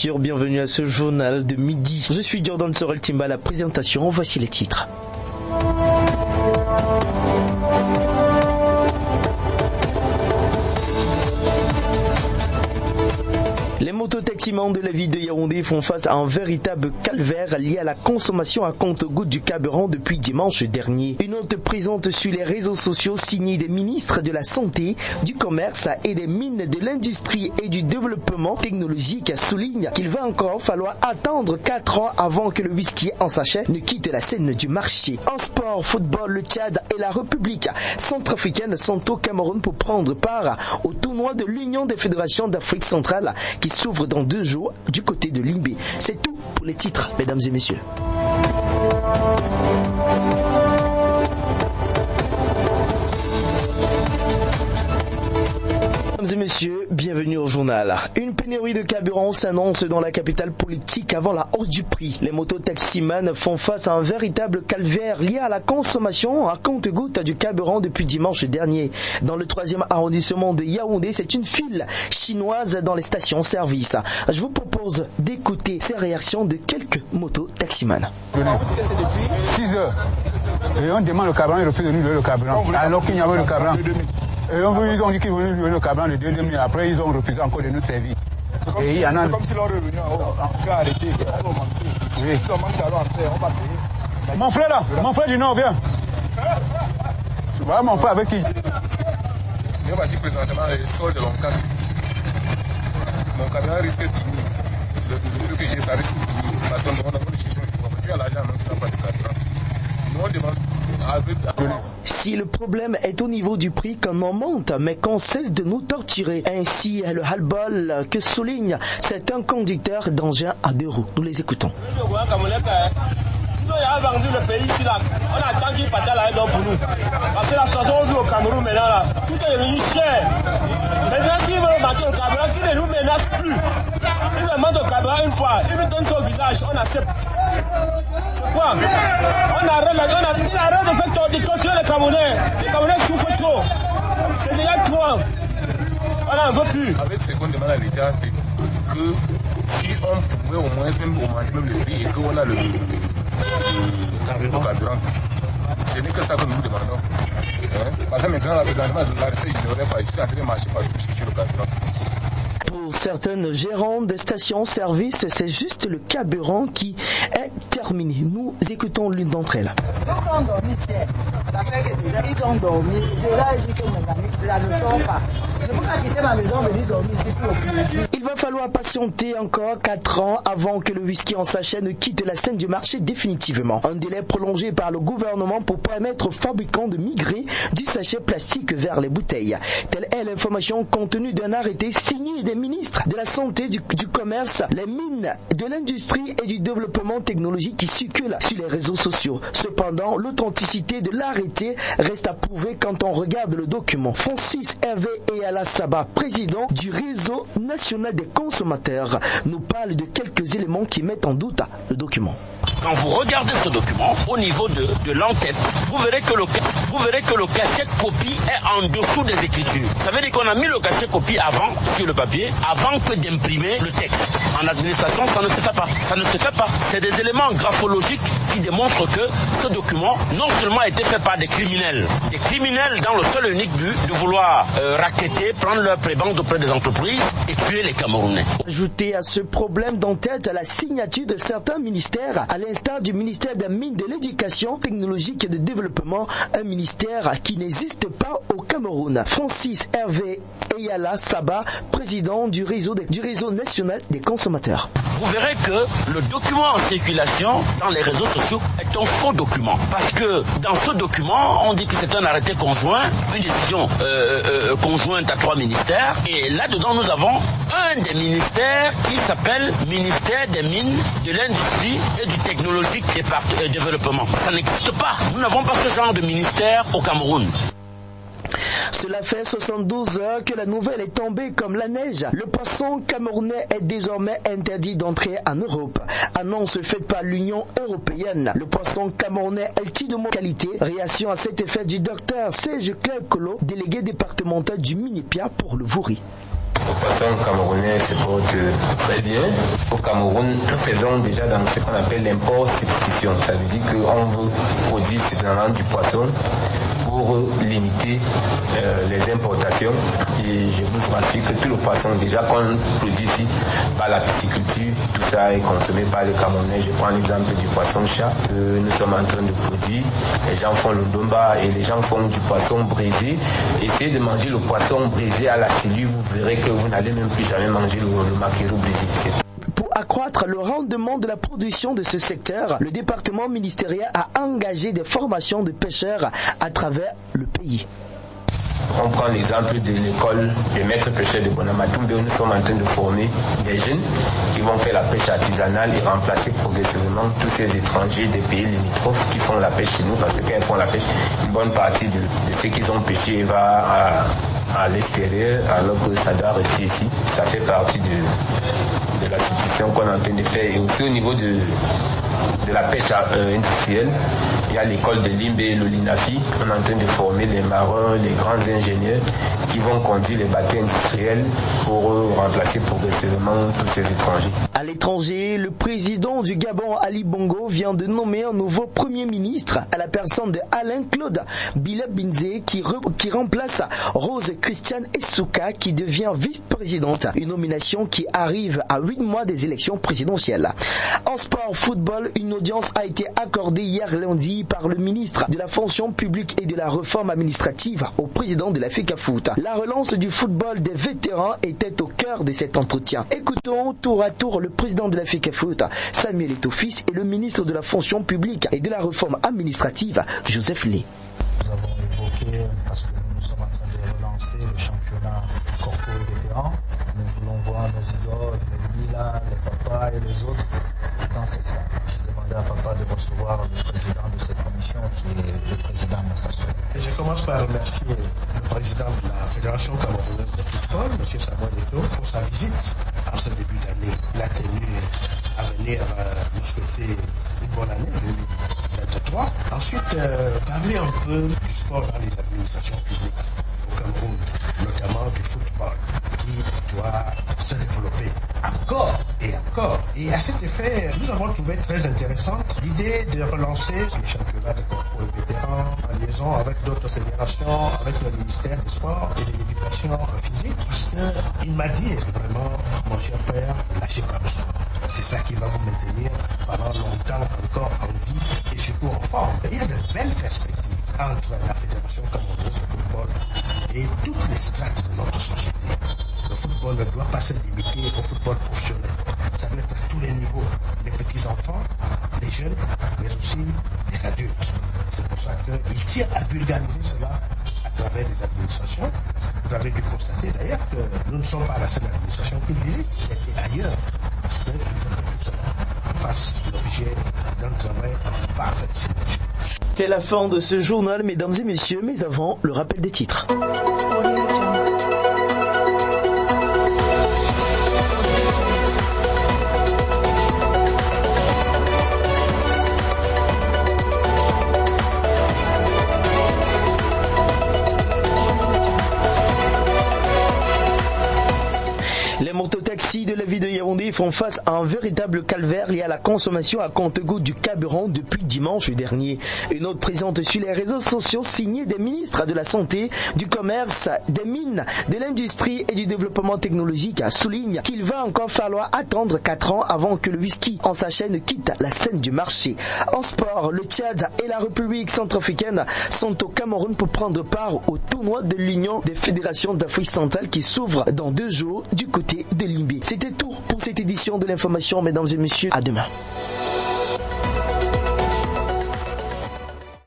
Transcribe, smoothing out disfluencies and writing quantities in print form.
sûr, bienvenue à ce journal de midi. Je suis Jordan Sorel Timba à la présentation, voici les titres. Les mototaximans de la ville de Yaoundé font face à un véritable calvaire lié à la consommation à compte-gouttes du carburant depuis dimanche dernier. Une note présente sur les réseaux sociaux signée des ministres de la Santé, du Commerce et des Mines, de l'Industrie et du Développement technologique souligne qu'il va encore falloir attendre 4 ans avant que le whisky en sachet ne quitte la scène du marché. En sport, football, le Tchad et la République centrafricaine sont au Cameroun pour prendre part au tournoi de l'Union des fédérations d'Afrique centrale qui s'ouvre dans 2 jours du côté de Limbé. C'est tout pour les titres, mesdames et messieurs. Mesdames et messieurs, bienvenue au journal. Une pénurie de carburant s'annonce dans la capitale politique avant la hausse du prix. Les mototaximans font face à un véritable calvaire lié à la consommation à compte-gouttes du carburant depuis dimanche dernier. Dans le 3e arrondissement de Yaoundé, c'est une file chinoise dans les stations-service. Je vous propose d'écouter ces réactions de quelques mototaximans. 6 heures. Et on demande le carburant, ils refusent de nous donner le carburant. Alors qu'il y avait le carburant. Et ils ont dit qu'ils voulaient nous donner le carburant de 2 demi. Après, ils ont refusé encore de nous servir. Et il y en a... C'est comme si l'on revenait en cas arrêté. Oui. Mon frère là, mon frère du Nord, viens. Voilà mon frère avec qui? Je vais dire présentement les soldes de l'ONCAS. Mon carburant risque de finir. Le que j'ai, ça risque de finir. Parce qu'on demande encore de chercher. Tu as l'argent, même si tu n'as pas de carburant. Nous, on demande Si le problème est au niveau du prix qu'on en monte, mais qu'on cesse de nous torturer. Ainsi le ras-le-bol que souligne certains conducteurs d'engins à 2 roues. Nous les écoutons. Sinon, il a vendu le pays ici là. On attend qu'il parte là pour nous. Parce que la chanson on vit au Cameroun maintenant là. Tout est devenu cher. Maintenant, s'ils veulent manquer au carburant, qu'ils ne nous menacent plus. Ils nous demandent au carburant une fois. Ils nous donnent son visage. On accepte. C'est quoi? On arrête de torturer les Camerounais. Les Camerounais souffrent trop. C'est déjà trop. On n'en veut plus. Avec ce qu'on demande à l'État, c'est que si on pouvait au moins même augmenter même le prix et qu'on a le carburant. Ce n'est que ça que nous demandons. Parce que maintenant, la recette, je n'aurais pas ici en train de marcher parce que je cherche le carburant. Pour certaines gérantes des stations-service, c'est juste le carburant qui est terminé. Nous écoutons l'une d'entre elles. Ils ont dormi, ils ont dormi. Je leur ai dit que mon ami, là ne sort pas. Je ne peux pas quitter ma maison, venir dormir ici pour le plaisir. Il va falloir patienter encore 4 ans avant que le whisky en sachet ne quitte la scène du marché définitivement. Un délai prolongé par le gouvernement pour permettre aux fabricants de migrer du sachet plastique vers les bouteilles. Telle est l'information contenue d'un arrêté signé des ministres de la Santé, du Commerce, les Mines, de l'Industrie et du Développement technologique qui circulent sur les réseaux sociaux. Cependant, l'authenticité de l'arrêté reste à prouver quand on regarde le document. Francis Hervé Eyala Saba, président du réseau national des consommateurs, nous parle de quelques éléments qui mettent en doute le document. Quand vous regardez ce document, au niveau de l'entête, vous verrez que le cachet copie est en dessous des écritures. Ça veut dire qu'on a mis le cachet copie avant, sur le papier, avant que d'imprimer le texte. En administration, ça ne se fait pas. Ça ne se fait pas. C'est des éléments graphologiques qui démontrent que ce document, non seulement a été fait par des criminels dans le seul et unique but de vouloir racketter, prendre leur prébende auprès des entreprises et tuer les Camerounais. Ajouter à ce problème d'entête la signature de certains ministères, à l'instar du ministère des Mines, de l'Éducation technologique et de Développement, un ministère qui n'existe pas au Cameroun. Francis Hervé Eyala Saba, président du réseau national des consommateurs. Vous verrez que le document en circulation dans les réseaux sociaux est un faux document. Parce que dans ce document, on dit que c'est un arrêté conjoint, une décision conjointe à 3 ministères. Et là-dedans, nous avons un des ministères qui s'appelle ministère des Mines, de l'Industrie et du Technologique et Développement. Ça n'existe pas. Nous n'avons pas ce genre de ministère au Cameroun. Cela fait 72 heures que la nouvelle est tombée comme la neige. Le poisson camerounais est désormais interdit d'entrer en Europe. Annonce faite par l'Union européenne. Le poisson camerounais est-il de mauvaise qualité? Réaction à cet effet du docteur Serge Claire Colo, délégué départemental du Minipia pour le Vouri. Le poisson camerounais se porte très bien. Au Cameroun, nous faisons déjà dans ce qu'on appelle l'import-substitution. Ça veut dire qu'on veut produire suffisamment du poisson pour limiter les importations. Et je vous garantis que tout le poisson déjà qu'on produit ici par la pisciculture, tout ça est consommé par les Camerounais. Je prends l'exemple du poisson-chat que nous sommes en train de produire. Les gens font le domba et les gens font du poisson braisé. Essayez de manger le poisson braisé à la cellule, vous verrez que vous n'allez même plus jamais manger le maquereau braisé. Pour accroître le rendement de la production de ce secteur, le département ministériel a engagé des formations de pêcheurs à travers le pays. On prend l'exemple de l'école des maîtres pêcheurs de Bonamatumbe où nous sommes en train de former des jeunes qui vont faire la pêche artisanale et remplacer progressivement tous ces étrangers des pays limitrophes qui font la pêche chez nous, parce que quand ils font la pêche, une bonne partie de ce qu'ils ont pêché va à l'extérieur alors que ça doit rester ici. Ça fait partie de la situation qu'on est en train de faire. Et aussi au niveau de la pêche industrielle, il y a l'école de Limbe et le Linafi. On est en train de former les marins, les grands ingénieurs qui vont conduire les bateaux industriels pour remplacer progressivement tous ces étrangers. À l'étranger, le président du Gabon, Ali Bongo, vient de nommer un nouveau premier ministre à la personne de Alain-Claude Bilebinze qui remplace Rose Christiane Essouka qui devient vice-présidente. Une nomination qui arrive à 8 mois des élections présidentielles. En sport football, une audience a été accordée hier lundi par le ministre de la fonction publique et de la réforme administrative au président de la FECAFOOT. La relance du football des vétérans était au cœur de cet entretien. Écoutons tour à tour le président de la FECAFOOT, Samuel Eto'o-Fils, et le ministre de la fonction publique et de la réforme administrative, Joseph Lé. Nous avons évoqué, parce que nous sommes en train de relancer le championnat corpo vétéran, nous voulons voir nos idoles, les Milan, les papas et les autres dans cette salle. J'ai demandé à papa de recevoir le président de cette commission qui est le président Massassou. Je commence par remercier le président de la Fédération camerounaise de football, M. Samuel Eto'o, pour sa visite en ce début d'année. Il a tenu à venir nous souhaiter une bonne année 2023. Ensuite, parler un peu du sport dans les administrations publiques au Cameroun, notamment du football, qui doit se développer encore et encore. Et à cet effet, nous avons trouvé très intéressante l'idée de relancer les championnats de corpo et vétérans en liaison avec d'autres fédérations, avec le ministère des Sports et de l'Éducation physique, parce qu'il m'a dit, et c'est vraiment, mon cher père, lâchez pas le sport. C'est ça qui va vous maintenir pendant longtemps encore en vie et surtout en forme. Il y a de belles perspectives entre la Fédération camerounaise de football et toutes les strates de notre société. Le football ne doit pas se limiter au football professionnel. Ça doit être à tous les niveaux, les petits-enfants, les jeunes, mais aussi les adultes. C'est pour ça qu'il tire à vulgariser cela à travers les administrations. Vous avez dû constater d'ailleurs que nous ne sommes pas la seule administration qu'il visite, et ailleurs. Parce qu'il faut que tout cela fasse l'objet d'un travail en parfaite synergie. C'est la fin de ce journal, mesdames et messieurs, mais avant, le rappel des titres. Les mototaxis de la ville de Yaoundé font face à un véritable calvaire lié à la consommation à compte-gouttes du carburant depuis dimanche dernier. Une note présente sur les réseaux sociaux signée des ministres de la Santé, du Commerce, des Mines, de l'Industrie et du Développement technologique souligne qu'il va encore falloir attendre 4 ans avant que le whisky en sachet ne quitte la scène du marché. En sport, le Tchad et la République centrafricaine sont au Cameroun pour prendre part au tournoi de l'Union des fédérations d'Afrique centrale qui s'ouvre dans 2 jours du côté de Limbé. C'était tout pour cette édition de l'information, mesdames et messieurs. À demain.